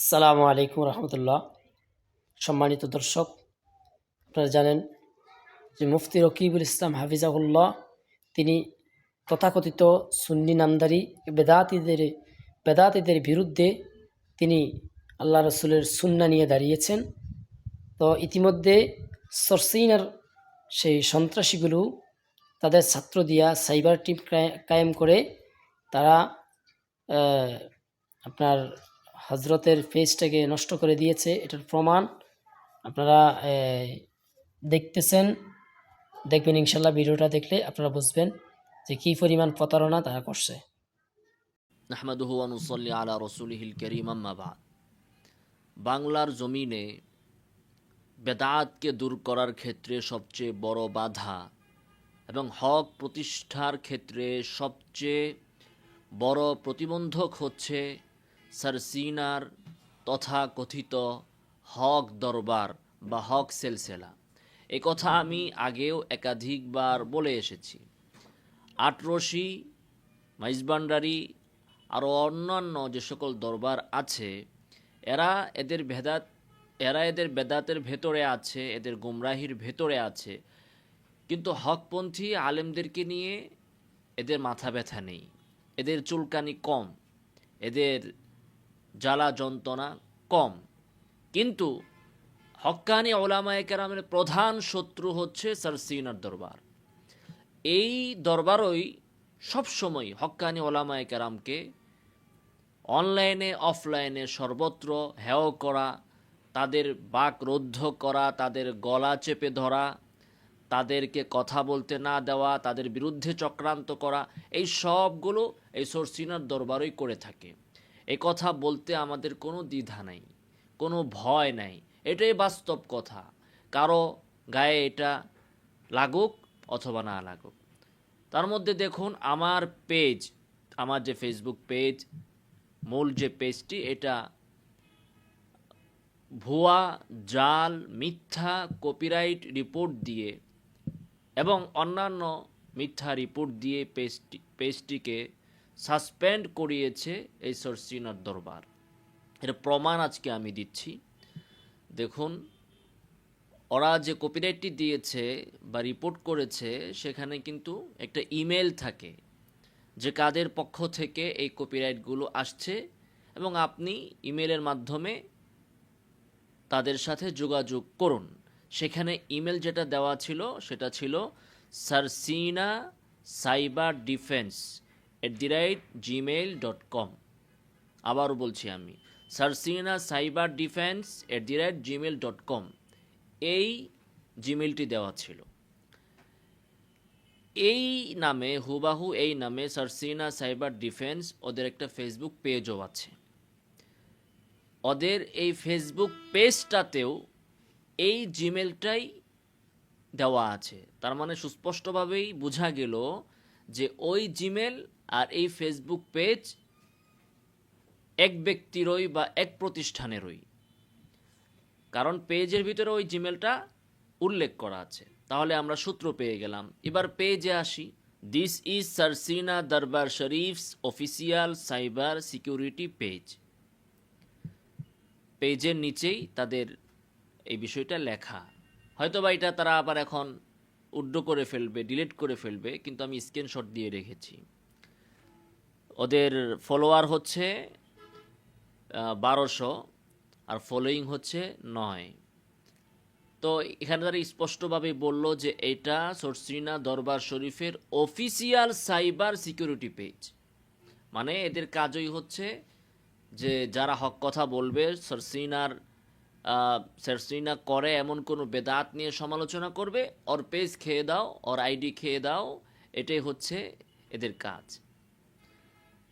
আসসালামু আলাইকুম রহমতুল্লাহ। সম্মানিত দর্শক, আপনারা জানেন যে মুফতি রকিবুল ইসলাম হাফিজাহুল্লাহ তিনি তথাকথিত সুন্নি নামদারি বেদাতিদের বিরুদ্ধে তিনি আল্লাহ রসুলের সুন্না নিয়ে দাঁড়িয়েছেন। তো ইতিমধ্যে সরসিনার সেই সন্ত্রাসীগুলো তাদের ছাত্র দিয়া সাইবার টিম কায়েম করে তারা আপনার হজরতের পেজটাকে নষ্ট করে দিয়েছে। এটার প্রমাণ আপনারা দেখতেছেন, দেখবেন ইনশাল্লাহ। ভিডিওটা দেখলে আপনারা বুঝবেন যে কী পরিমাণ প্রতারণা তারা করছে। নাহমাদুহু ওয়া নুসাল্লি আলা রাসূলিহিল কারীম, আম্মা বা'দ। বাংলার জমিনে বেদাতকে দূর করার ক্ষেত্রে সবচেয়ে বড় বাধা এবং হক প্রতিষ্ঠার ক্ষেত্রে সবচেয়ে বড় প্রতিবন্ধক হচ্ছে সারসিনার তথাকথিত হক দরবার বা হক সেলসেলা। এ কথা আমি আগেও একাধিকবার বলে এসেছি। আটরশি, মাইজবান্ডারি আরও অন্যান্য যে সকল দরবার আছে, এরা এদের বেদাতের ভেতরে আছে, এদের গুমরাহির ভেতরে আছে, কিন্তু হকপন্থী আলেমদেরকে নিয়ে এদের মাথা ব্যথা নেই, এদের চুলকানি কম, এদের জ্বালা যন্ত্রণা কম। কিন্তু হক্কানি ওলামায়ে কেরামের প্রধান শত্রু হচ্ছে সারসিনার দরবার। এই দরবারই সবসময় হক্কানি ওলামায়ে কেরামকে অনলাইনে অফলাইনে সর্বত্র হেয় করা, তাদের বাক রুদ্ধ করা, তাদের গলা চেপে ধরা, তাদেরকে কথা বলতে না দেওয়া, তাদের বিরুদ্ধে চক্রান্ত করা, এই সবগুলো এই সরসিনার দরবারই করে থাকে। এই কথা বলতে আমাদের কোনো দ্বিধা নাই, কোনো ভয় নাই, এটাই বাস্তব কথা। কারো গায়ে এটা লাগুক অথবা না লাগুক। তার মধ্যে দেখুন আমার যে ফেসবুক পেজ, মূল যে পেজটি, এটা ভুয়া, জাল, মিথ্যা কপিরাইট রিপোর্ট দিয়ে এবং অন্যান্য মিথ্যা রিপোর্ট দিয়ে পেজটিকে সাসপেন্ড করিয়েছে এই সরসিনার দরবার। এর প্রমাণ আজকে আমি দিচ্ছি। দেখুন, ওরা যে কপিরাইটটি দিয়েছে বা রিপোর্ট করেছে, সেখানে কিন্তু একটা ইমেল থাকে যে কাদের পক্ষ থেকে এই কপিরাইটগুলো আসছে, এবং আপনি ইমেলের মাধ্যমে তাদের সাথে যোগাযোগ করুন। সেখানে ইমেল যেটা দেওয়া ছিল সেটা ছিল সারসিনা সাইবার ডিফেন্স @gmail.com। আবারও বলছি আমি, সারসিনা সাইবার ডিফেন্স @gmail.com, এই জিমেলটি দেওয়া ছিল। এই নামে, হুবাহু এই নামে সারসিনা সাইবার ডিফেন্স, ওদের একটা ফেসবুক পেজও আছে। ওদের এই ফেসবুক পেজটাতেও এই জিমেলটাই দেওয়া আছে। তার মানে সুস্পষ্টভাবেই বোঝা গেল যে ওই জিমেল আর এই ফেসবুক পেজ এক ব্যক্তিরই বা এক প্রতিষ্ঠানেরই, কারণ পেজের ভিতরে ওই জিমেলটা উল্লেখ করা আছে। তাহলে আমরা সূত্র পেয়ে গেলাম। এবার পেজে আসি। দিস ইজ সারসিনা দরবার শরীফস অফিসিয়াল সাইবার সিকিউরিটি পেজ। পেজের নিচেই তাদের এই বিষয়টা লেখা। হয়তো বা এটা তারা আবার এখন উড্ড করে ফেলবে, ডিলিট করে ফেলবে, কিন্তু আমি স্ক্রিনশট দিয়ে রেখেছি। ওদের ফলোয়ার হচ্ছে 1200 আর ফলোয়িং হচ্ছে 9। তো এখানে তারা স্পষ্টভাবে বলল যে এটা সরসিনা দরবার শরীফের অফিসিয়াল সাইবার সিকিউরিটি পেজ। মানে এদের কাজই হচ্ছে যে যারা হক কথা বলবে, সরসিনা করে এমন কোনো বেদাত নিয়ে সমালোচনা করবে, ওর পেজ খেয়ে দাও, ওর আইডি খেয়ে দাও, এটাই হচ্ছে এদের কাজ।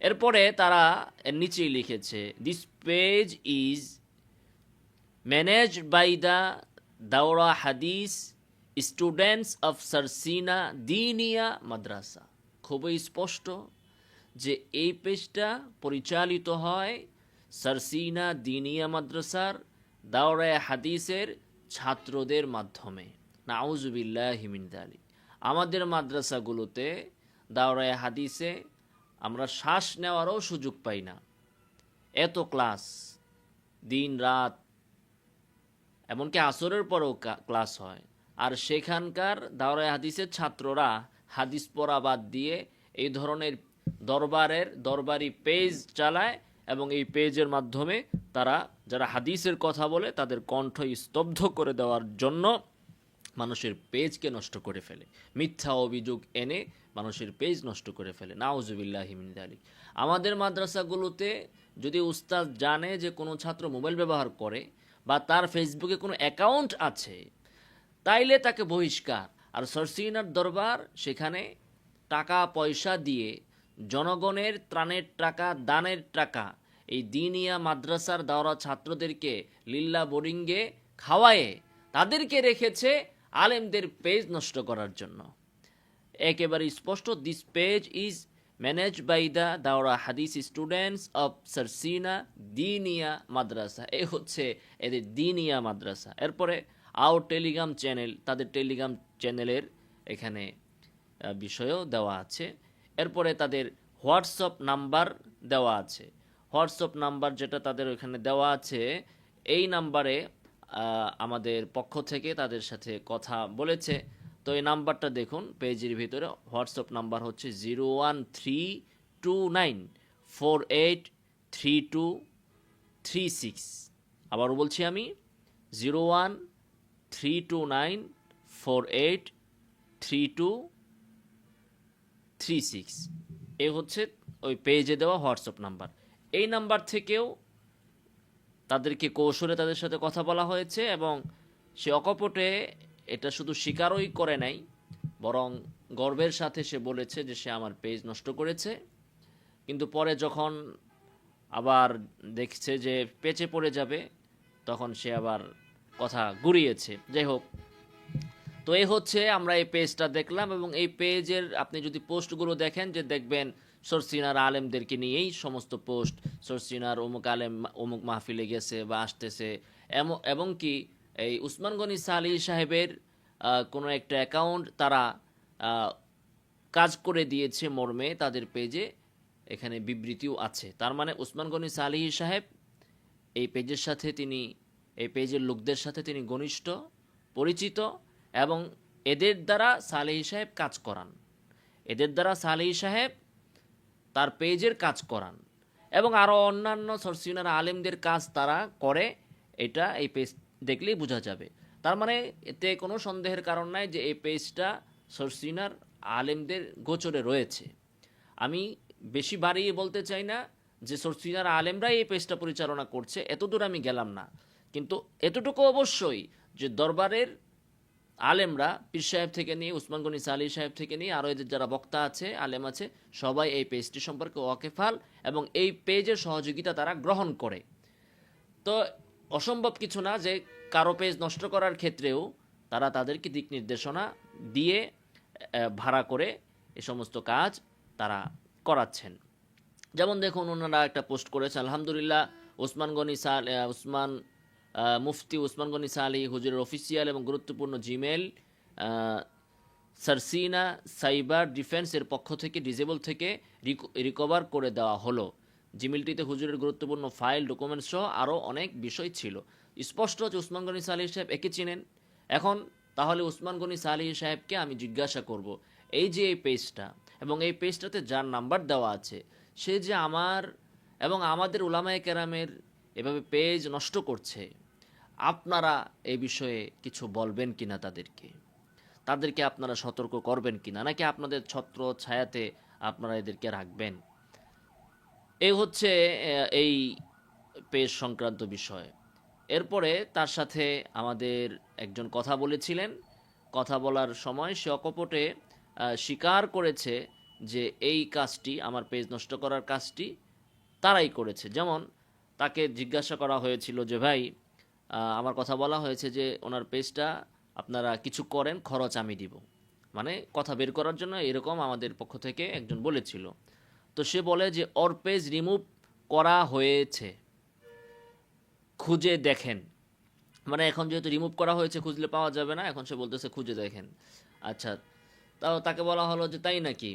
এরপরে তারা এর নিচেই লিখেছে, this page is managed by the দাওরা হাদিস স্টুডেন্টস অফ সারসিনা দিনিয়া মাদ্রাসা। খুবই স্পষ্ট যে এই পেজটা পরিচালিত হয় সারসিনা দিনিয়া মাদ্রাসার দাওরা হাদিসের ছাত্রদের মাধ্যমে। নাউজুবিল্লাহি মিন যালিক। আমাদের মাদ্রাসাগুলোতে দাওরা হাদিসে আমরা শ্বাস নেওয়ারও সুযোগ পাই না, এত ক্লাস, দিন রাত, এমনকি আসরের পরেও ক্লাস হয়। আর সেখানকার দাওরায়ে হাদিসের ছাত্ররা হাদিস পড়া বাদ দিয়ে এই ধরনের দরবারি পেজ চালায়, এবং এই পেজের মাধ্যমে তারা যারা হাদিসের কথা বলে তাদের কণ্ঠ স্তব্ধ করে দেওয়ার জন্য মানুষের পেজকে নষ্ট করে ফেলে, মিথ্যা অভিযোগ এনে মানুষের পেজ নষ্ট করে ফেলে। নাউজুবিল্লাহি মিন যালিক। আমাদের মাদ্রাসাগুলোতে যদি উস্তাদ জানে যে কোনো ছাত্র মোবাইল ব্যবহার করে বা তার ফেসবুকে কোনো অ্যাকাউন্ট আছে, তাইলে তাকে বহিষ্কার। আর সরসিনার দরবার সেখানে টাকা পয়সা দিয়ে জনগণের ত্রাণের টাকা, দানের টাকা এই দিনিয়া মাদ্রাসার দাওরা ছাত্রদেরকে লিল্লা বোরিংয়ে খাওয়ায়ে তাদেরকে রেখেছে আলেমদের পেজ নষ্ট করার জন্য। একেবারে স্পষ্ট, this page is manage by the দাওরা হাদিস স্টুডেন্টস অফ সারসিনা দিনিয়া মাদ্রাসা। এ হচ্ছে এদের দিনিয়া মাদ্রাসা। এরপরে আউট টেলিগ্রাম চ্যানেল, তাদের টেলিগ্রাম চ্যানেলের এখানে বিষয়ও দেওয়া আছে। এরপরে তাদের হোয়াটসঅ্যাপ নাম্বার দেওয়া আছে। হোয়াটসঅ্যাপ নাম্বার যেটা তাদের ওখানে দেওয়া আছে, এই নাম্বারে আমাদের পক্ষ থেকে তাদের সাথে কথা বলেছে। তো এই নাম্বারটা দেখুন পেজের ভিতরে, হোয়াটসঅ্যাপ নাম্বার হচ্ছে 01329483236। আবারও বলছি আমি, 01329483236। এই হচ্ছে ওই পেজে দেওয়া হোয়াটসঅ্যাপ নাম্বার। এই নাম্বার থেকেও তাদেরকে কৌশলে তাদের সাথে কথা বলা হয়েছে, এবং সে অকপটে এটা শুধু স্বীকারই করে নাই, বরং গর্বের সাথে সে বলেছে যে সে আমার পেজ নষ্ট করেছে। কিন্তু পরে যখন আবার দেখছে যে পেচে পড়ে যাবে, তখন সে আবার কথা ঘুরিয়েছে। যাই হোক, তো এই হচ্ছে আমরা এই পেজটা দেখলাম, এবং এই পেজের আপনি যদি পোস্টগুলো দেখেন, যে দেখবেন সরসিনার আলেমদেরকে নিয়েই সমস্ত পোস্ট। সরসিনার অমুক আলেম অমুক মাহফিলে গেছে বা আসতেছে, এবং কি এই উসমান গনি সালি সাহেবের কোনো একটা অ্যাকাউন্ট তারা কাজ করে দিয়েছে মর্মে তাদের পেজে এখানে বিবৃতিও আছে। তার মানে উসমান গনি সালিহি সাহেব এই পেজের সাথে এই পেজের লোকদের সাথে তিনি ঘনিষ্ঠ, পরিচিত, এবং এদের দ্বারা সালেহি সাহেব কাজ করান, এদের দ্বারা সালেহি সাহেব তার পেজের কাজ করান, এবং আরও অন্যান্য সরসিনার আলেমদের কাজ তারা করে। এটা এই পেজ দেখলেই বোঝা যাবে। তার মানে এতে কোনো সন্দেহের কারণ নাই যে এই পেজটা সরসিনার আলেমদের গোচরে রয়েছে। আমি বেশি বাড়িয়ে বলতে চাই না যে সরসিনার আলেমরাই এই পেজটা পরিচালনা করছে, এতদূর আমি গেলাম না। কিন্তু এতটুকু অবশ্যই যে দরবারের আলেমরা, পীর সাহেব থেকে নিয়ে উসমান গনি সালি সাহেব থেকে নিয়ে আরও এদের যারা বক্তা আছে, আলেম আছে, সবাই এই পেজটি সম্পর্কে ওয়াকিফাল, এবং এই পেজের সহযোগিতা তারা গ্রহণ করে। তো অসম্ভব কিছু না যে কারো পেজ নষ্ট করার ক্ষেত্রেও তারা তাদেরকে দিক নির্দেশনা দিয়ে ভাড়া করে এ সমস্ত কাজ তারা করাচ্ছেন। যেমন দেখুন, ওনারা একটা পোস্ট করেছে, আলহামদুলিল্লাহ মুফতি উসমান গনি সালি হুজুরের অফিসিয়াল এবং গুরুত্বপূর্ণ জিমেল সারসিনা সাইবার ডিফেন্সের পক্ষ থেকে ডিজেবল থেকে রিকভার করে দেওয়া হলো। জিমেলটিতে হুজুরের গুরুত্বপূর্ণ ফাইল, ডকুমেন্টস সহ আরও অনেক বিষয় ছিল। স্পষ্ট যে উসমান গনি সালি সাহেব একে চিনেন। এখন তাহলে উসমান গনি সালি সাহেবকে আমি জিজ্ঞাসা করব, এই যে এই পেজটা, এবং এই পেজটাতে যার নাম্বার দেওয়া আছে, সে যে আমার এবং আমাদের উলামায়ে কেরামের এভাবে পেজ নষ্ট করছে, আপনারা এই বিষয়ে কিছু বলবেন কিনা? তাদেরকে আপনারা সতর্ক করবেন কিনা, নাকি আপনাদের ছত্র ছায়াতে আপনারা এদেরকে রাখবেন? এই হচ্ছে এই পেজ সংক্রান্ত বিষয়। এরপরে তার সাথে আমাদের একজন কথা বলেছিলেন। কথা বলার সময় সে অকপটে স্বীকার করেছে যে এই কাজটি, আমার পেজ নষ্ট করার কাজটি তারাই করেছে। যেমন তাকে জিজ্ঞাসা করা হয়েছিল যে ভাই, আমার কথা বলা হয়েছে যে ওনার পেজটা আপনারা কিছু করেন, খরচ আমি দিব, মানে কথা বের করার জন্য এরকম আমাদের পক্ষ থেকে একজন বলেছিল। তো সে বলে যে ওর পেজ রিমুভ করা হয়েছে, খুঁজে দেখেন। মানে এখন যেহেতু রিমুভ করা হয়েছে, খুঁজলে পাওয়া যাবে না, এখন সে বলতেছে খুঁজে দেখেন। আচ্ছা, তাও তাকে বলা হলো যে তাই নাকি?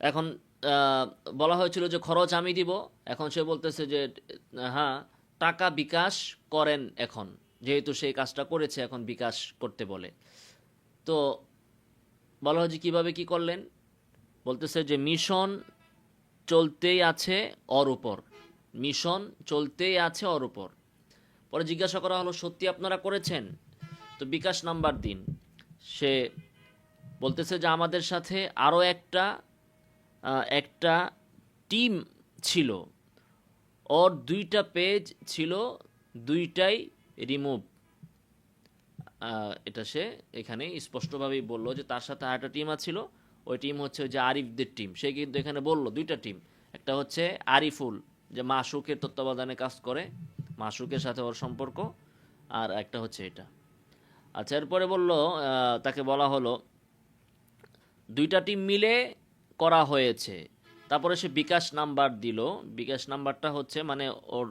এখন আহ, বলা হয়েছিল যে খরচ আমি দিব, এখন সে বলতেছে যে হ্যাঁ, টাকা বিকাশ করেন এখন, যেহেতু সেই কাজটা করেছে এখন বিকাশ করতে বলে। তো বলা হয় যে কীভাবে কি করলেন, বলতেছে যে মিশন চলতেই আছে ওর উপর, মিশন চলতেই আছে ওর উপর। পরে জিজ্ঞাসা করা হলো সত্যি আপনারা করেছেন, তো বিকাশ নাম্বার দিন। সে বলতেছে যে আমাদের সাথে আরও একটা টিম ছিল, ওর 2টা পেজ ছিল, 2টাই রিমুভ। এটা সে এখানে স্পষ্টভাবেই বলল যে তার সাথে আরেকটা টিম আছিল, ওই টিম হচ্ছে ওই যে আরিফদের টিম। সে কিন্তু এখানে বলল 2টা টিম, একটা হচ্ছে আরিফুল, যে মাসুকের তত্ত্বাবধানে কাজ করে, মাসুকের সাথে ওর সম্পর্ক, আর একটা হচ্ছে এটা। আচ্ছা, এরপরে বলল, তাকে বলা হলো 2টা টিম মিলে করা হয়েছে। তারপরে সে বিকাশ নাম্বার দিল, বিকাশ নাম্বারটা হচ্ছে মানে ওর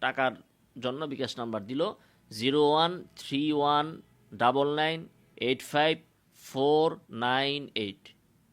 টাকার জন্য বিকাশ নাম্বার দিল 0131998548।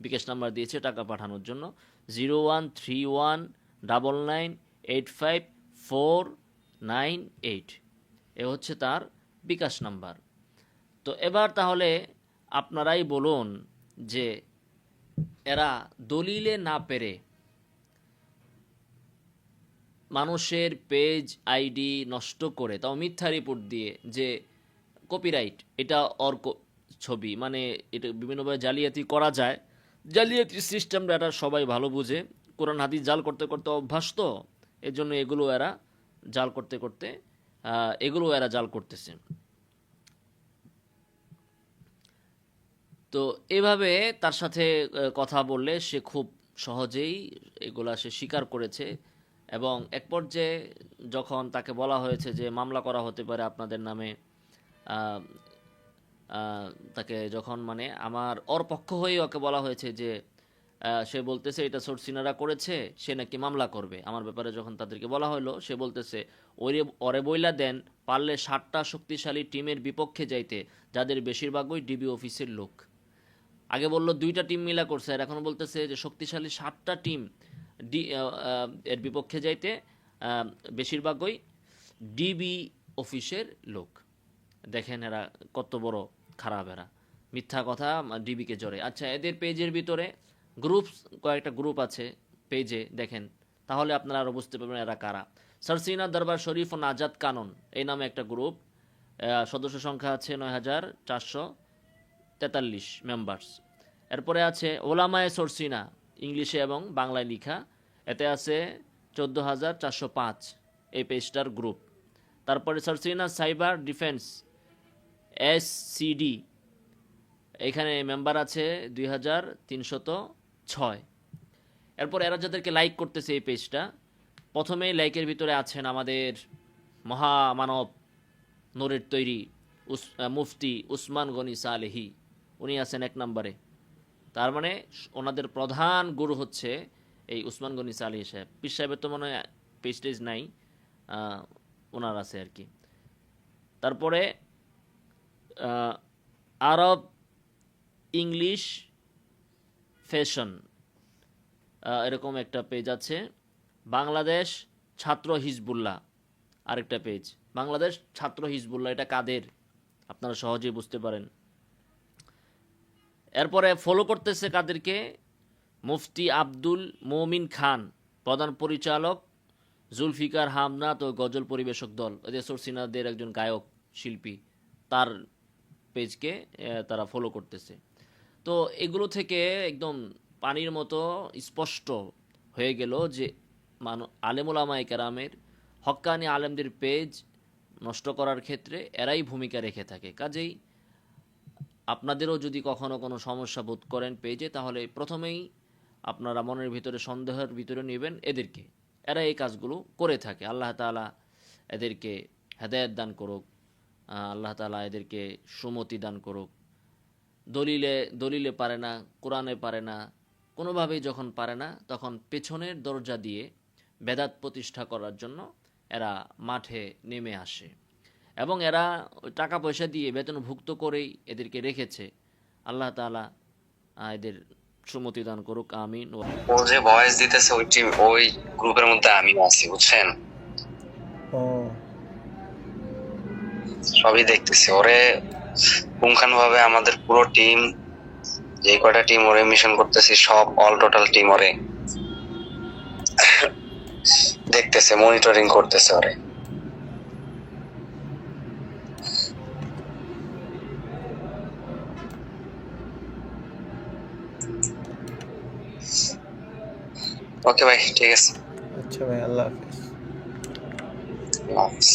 বিকাশ নাম্বার দিয়েছে টাকা পাঠানোর জন্য 0131998548। এ হচ্ছে তার বিকাশ নাম্বার। তো এবার তাহলে আপনারাই বলুন যে এরা দলিলে না পেরে মানুষের পেজ আইডি নষ্ট করে, তাও মিথ্যা রিপোর্ট দিয়ে, যে কপিরাইট এটা ছবি, মানে এটা বিভিন্নভাবে জালিয়াতি করা যায়, জালিয়াতি সিস্টেমটা এটা সবাই ভালো বুঝে, কোরআন হাদিস জাল করতে করতে অভ্যাস, তো এর জন্য এগুলো এরা জাল করতে করতে এগুলো এরা জাল করতেছে। তো এভাবে তার সাথে কথা বললে সে খুব সহজেই এগুলা সে স্বীকার করেছে। এবং এক পর্যায়ে যখন তাকে বলা হয়েছে যে মামলা করা হতে পারে আপনাদের নামে, আহ, আহ, তাকে যখন মানে ওর পক্ষ হয়ে ওকে বলা হয়েছে যে সে বলতেছে এটা সোর্সিনারা করেছে, সে নাকি মামলা করবে আমার ব্যাপারে। যখন তাদেরকে বলা হলো, সে বলতেছে ওরে বইলা দেন পারলে 7টা শক্তিশালী টিমের বিপক্ষে যাইতে, যাদের বেশিরভাগই ডিবি অফিসের লোক। আগে বলল 2টা টিম মিলা করছে, আর এখন বলতেছে যে শক্তিশালী 7টা টিম এর বিপক্ষে যাইতে, বেশিরভাগই ডিবি অফিসের লোক। দেখেন এরা কত বড় খারাপ, এরা মিথ্যা কথা ডিবিকে জড়ে। আচ্ছা, এদের পেজের ভিতরে কয়েকটা গ্রুপ আছে পেজে, দেখেন তাহলে আপনারা আরও বুঝতে পারবেন এরা কারা। সারসিনা দরবার শরীফ ও নাজাত কানন এই নামে একটা গ্রুপ, সদস্য সংখ্যা আছে 9443 মেম্বার্স। এরপরে আছে ওলামায়ে সরসিনা, ইংলিশে এবং বাংলায় লেখা, এতে আছে 14405 এই পেজটার গ্রুপ। তারপরে সরসিনা সাইবার ডিফেন্স SCD, এখানে মেম্বার আছে 2306। এরপর এরা যাদেরকে লাইক করতেছে এই পেজটা, প্রথমেই লাইকের ভিতরে আছেন আমাদের মহামানব, নূরের তৈরি মুফতি উসমান গনি সালেহি, উনি আছেন 1 নম্বরে। তার মানে ওনাদের প্রধান গুরু হচ্ছে এই উসমান গনি সালেহি সাহেব। পীর সাহেবের তো মনে হয় পেজ টেজ নাই, ওনার আছে আর কি। তারপরে আরব ইংলিশ ফ্যাশন, এরকম একটা পেজ আছে। বাংলাদেশ ছাত্র হিজবুল্লাহ আরেকটা পেজ। বাংলাদেশ ছাত্র হিজবুল্লাহ এটা কাদের, আপনারা সহজেই বুঝতে পারেন। এরপরে ফলো করতেছে কাদেরকে, মুফতি আব্দুল মমিন খান, প্রধান পরিচালক জুলফিকার হামনাত ও গজল পরিবেশক দল, এদের সরসিনাদের একজন গায়ক শিল্পী, তার পেজকে তারা ফলো করতেছে। তো এগুলো থেকে একদম পানির মতো স্পষ্ট হয়ে গেল যে আলেমুলামায়ে কেরামের, হক্কানি আলেমদের পেজ নষ্ট করার ক্ষেত্রে এরাই ভূমিকা রেখে থাকে। কাজেই আপনাদেরও যদি কখনো কোনো সমস্যা বোধ করেন পেজে, তাহলে প্রথমেই আপনারা মনের ভিতরে সন্দেহের ভিতরে নেবেন এদেরকে, এরা এই কাজগুলো করে থাকে। আল্লাহ তাআলা এদেরকে হেদায়েত দান করুক, আল্লাহ তাআলা এদেরকে সুমতি দান করুক। দলিলে পারে না, কোরআনে পারে না, কোনোভাবেই যখন পারে না, তখন পেছনের দরজা দিয়ে বেদাত প্রতিষ্ঠা করার জন্য এরা মাঠে নেমে আসে। এবং এরা টাকা পয়সা দিয়ে বেতনভুক্ত করেই এদেরকে রেখেছে। আল্লাহ তাআলা এদের সুমতি দান করুক, আমিন। ও যে ভয়েস দিতেছে ওই টিম, ওই গ্রুপের মধ্যে আমিও আছি, বুঝছেন? ও সবই দেখতেছি ওরে পুঙ্খানুভাবে, আমাদের পুরো টিম, যে কয়টা টিম ওরে মিশন করতেছি, সব অল টোটাল টিম ওরে দেখতেছে, মনিটরিং করতেছে ওরে। ওকে ভাই, ঠিক আছে, আচ্ছা ভাই, আল্লাহ হাফেজ। আল্লাহ হাফেজ।